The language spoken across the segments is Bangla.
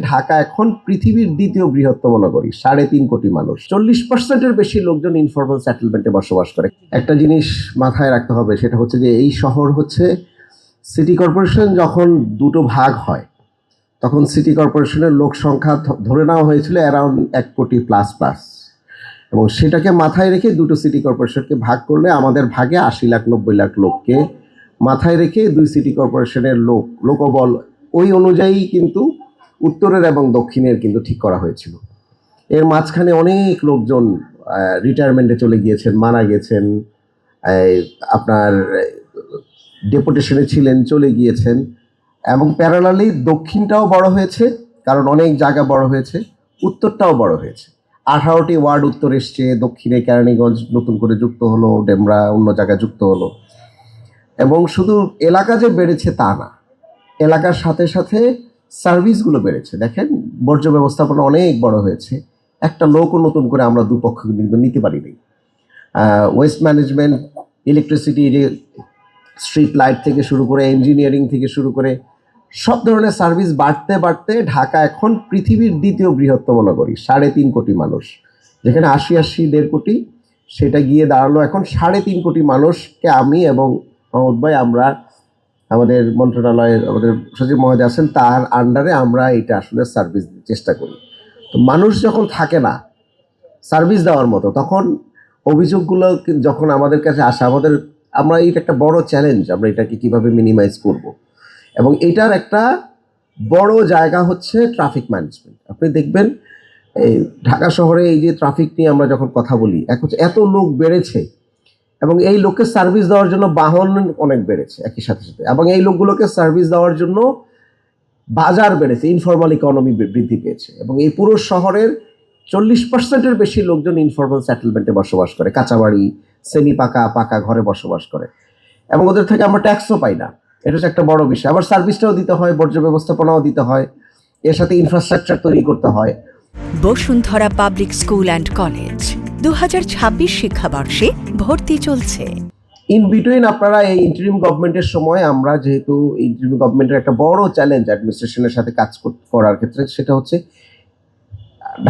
ঢাকা এখন পৃথিবীর দ্বিতীয় বৃহত্তম নগরী। 3.5 কোটি মানুষ, 40%-এর বেশি লোকজন ইনফর্মাল সেটেলমেন্টে বসবাস করে। একটা জিনিস মাথায় রাখতে হবে, সেটা হচ্ছে যে এই শহর হচ্ছে সিটি কর্পোরেশন যখন দুটো ভাগ হয় তখন সিটি কর্পোরেশনের লোক সংখ্যা ধরে নেওয়া হয়েছিল অ্যারাউন্ড 1 কোটি প্লাস প্লাস, এবং সেটাকে মাথায় রেখে দুটো সিটি কর্পোরেশনকে ভাগ করলে আমাদের ভাগে 80 লাখ 90 লাখ লোককে মাথায় রেখে দুই সিটি কর্পোরেশনের লোকবল ওই অনুযায়ী কিন্তু উত্তরের এবং দক্ষিণের কিন্তু ঠিক করা হয়েছিল। এর মাঝখানে অনেক লোকজন রিটায়ারমেন্টে চলে গিয়েছেন, মারা গেছেন, আপনার ডেপুটেশনে ছিলেন, চলে গিয়েছেন, এবং প্যারালালি দক্ষিণটাও বড় হয়েছে কারণ অনেক জায়গা বড় হয়েছে, উত্তরটাও বড় হয়েছে। 18টি ওয়ার্ড উত্তর এসছে, দক্ষিণে কেরানীগঞ্জ নতুন করে যুক্ত হলো, ডেমরা অন্য জায়গায় যুক্ত হলো। এবং শুধু এলাকা যে বেড়েছে তা না, এলাকার সাথে সাথে সার্ভিসগুলো বেড়েছে। দেখেন, বর্জ্য ব্যবস্থাপনা অনেক বড় হয়েছে, একটা লোকও নতুন করে আমরা দুপক্ষ কিন্তু নিতে পারিনি। Waste management, electricity, street light থেকে শুরু করে ইঞ্জিনিয়ারিং থেকে শুরু করে সব ধরনের সার্ভিস বাড়তে বাড়তে ঢাকা এখন পৃথিবীর দ্বিতীয় বৃহত্তম নগরী। 3.5 কোটি মানুষ, যেখানে 80-1.5 কোটি, সেটা গিয়ে দাঁড়ালো এখন 3.5 কোটি মানুষকে আমি এবং মোহাম্মদ ভাই, আমরা আমাদের মন্ত্রণালয়ের আমাদের সচিব মহোদয় আছেন, তার আন্ডারে আমরা এটা আসলে সার্ভিস দিতে চেষ্টা করি। তো মানুষ যখন থাকে না সার্ভিস দেওয়ার মতো, তখন অভিযোগগুলো যখন আমাদের কাছে আসে, আমরা এটা একটা বড় চ্যালেঞ্জ, আমরা এটাকে কিভাবে মিনিমাইজ করব। এবং এটার একটা বড় জায়গা হচ্ছে ট্রাফিক ম্যানেজমেন্ট। আপনি দেখবেন এই ঢাকা শহরে এই যে ট্রাফিক নিয়ে আমরা যখন কথা বলি, এখন এত লোক বেড়েছে এবং এই লোককে সার্ভিস দেওয়ার জন্য বাহন অনেক বেড়েছে একই সাথে সাথে, এবং এই লোকগুলোকে সার্ভিস দেওয়ার জন্য বাজার বেড়েছে, ইনফর্মাল ইকোনমি বৃদ্ধি পেয়েছে, এবং এই পুরো শহরের 40%-এর বেশি লোকজন ইনফর্মাল সেটেলমেন্টে বসবাস করে, কাঁচাবাড়ি, সেমি পাকা, পাকা ঘরে বসবাস করে, এবং ওদের থেকে আমরা ট্যাক্সও পাই না। এটা হচ্ছে একটা বড় বিষয়। আবার সার্ভিসটাও দিতে হয়, বর্জ্য ব্যবস্থাপনাও দিতে হয়, এর সাথে ইনফ্রাস্ট্রাকচার তৈরি করতে হয়। Bashundhara public school and college 2026 শিক্ষাবর্ষে ভর্তি চলছে। ইন বিটুইন আপনারা এই ইন্টারিম গভর্নমেন্টের সময়, আমরা যেহেতু ইন্টারিম গভর্নমেন্টের একটা বড় চ্যালেঞ্জ অ্যাডমিনিস্ট্রেশনের সাথে কাজ করার ক্ষেত্রে, সেটা হচ্ছে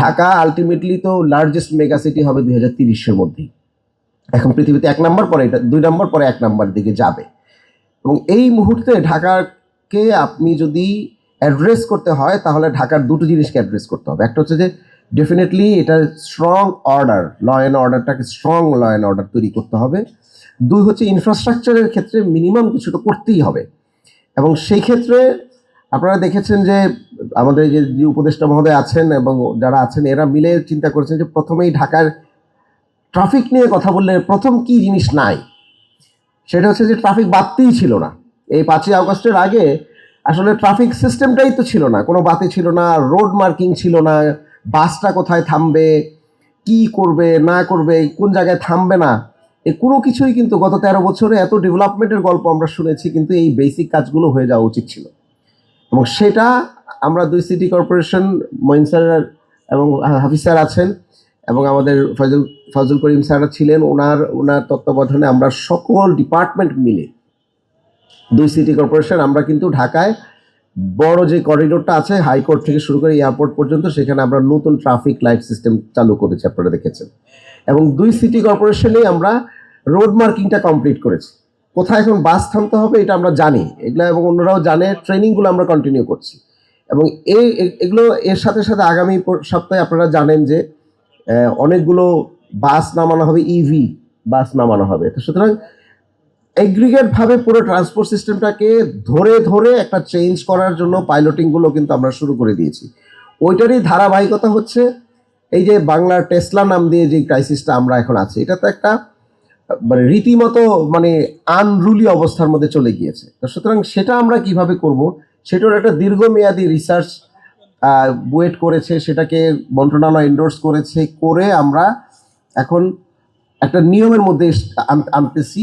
ঢাকা আলটিমেটলি তো লার্জেস্ট মেগা সিটি হবে 2030-এর মধ্যেই। এখন পৃথিবীতে 1 নম্বর, পরে এটা 2 নম্বর, পরে 1 নম্বর দিকে যাবে। এবং এই মুহূর্তে ঢাকাকে আপনি যদি অ্যাড্রেস করতে হয়, তাহলে ঢাকার দুটো জিনিসকে অ্যাড্রেস করতে হবে। একটা হচ্ছে যে ডেফিনেটলি এটা স্ট্রং অর্ডার, ল অ্যান্ড অর্ডারটাকে স্ট্রং ল অ্যান্ড অর্ডার তৈরি করতে হবে। 2 হচ্ছে ইনফ্রাস্ট্রাকচারের ক্ষেত্রে মিনিমাম কিছু তো করতেই হবে। এবং সেই ক্ষেত্রে আপনারা দেখেছেন যে আমাদের যে উপদেষ্টা মহোদয় আছেন এবং যারা আছেন, এরা মিলে চিন্তা করেছেন যে প্রথমেই ঢাকার ট্রাফিক নিয়ে কথা বললে প্রথম কি জিনিস নাই, সেটা হচ্ছে যে ট্রাফিক বাতিই ছিল না। এই 5ই আগস্টের আগে আসলে ট্রাফিক সিস্টেমটাই তো ছিল না, কোনো বাতি ছিল না, রোড মার্কিং ছিল না, বাসটা কোথায় থামবে, কি করবে না করবে, কোন জায়গায় থামবে না, এই কোনো কিছুই কিন্তু গত 13 বছরে এত ডেভেলপমেন্টের গল্প আমরা শুনেছি, কিন্তু এই বেসিক কাজগুলো হয়ে যাওয়া উচিত ছিল। এবং সেটা আমরা 2 সিটি কর্পোরেশন, মঈন স্যার এবং হাফিজ স্যার আছেন, এবং আমাদের ফজল করিম স্যার ছিলেন, ওনার তত্ত্বাবধানে আমরা সকল ডিপার্টমেন্ট মিলে 2 সিটি কর্পোরেশন আমরা কিন্তু ঢাকায় বড় যে করিডোরটা আছে হাইকোর্ট থেকে শুরু করে এয়ারপোর্ট পর্যন্ত, সেখানে আমরা নতুন ট্রাফিক লাইট সিস্টেম চালু করেছি, আপনারা দেখেছেন। এবং 2 সিটি কর্পোরেশনেই আমরা রোড মার্কিংটা কমপ্লিট করেছি, কোথায় এখন বাস থামতে হবে এটা আমরা জানি, এগুলো এবং অন্যরাও জানে, ট্রেনিংগুলো আমরা কন্টিনিউ করছি। এবং এগুলো এর সাথে সাথে আগামী সপ্তাহে আপনারা জানেন যে অনেকগুলো বাস নামানো হবে, ইভি বাস নামানো হবে। তো সুতরাং এগ্রিগেটভাবে পুরো ট্রান্সপোর্ট সিস্টেমটাকে ধরে ধরে একটা চেঞ্জ করার জন্য পাইলটিংগুলো কিন্তু আমরা শুরু করে দিয়েছি। ওইটারই ধারাবাহিকতা হচ্ছে এই যে বাংলার টেসলা নাম দিয়ে যে ক্রাইসিসটা আমরা এখন আছি, এটা তো একটা মানে রীতিমতো মানে আনরুলি অবস্থার মধ্যে চলে গিয়েছে। তো সুতরাং সেটা আমরা কিভাবে করব, সেটার একটা দীর্ঘমেয়াদী রিসার্চ বুয়েট করেছে, সেটাকে মন্ত্রণালয় এন্ডোর্স করেছে, করে আমরা এখন একটা নিয়মের মধ্যে আনতেছি।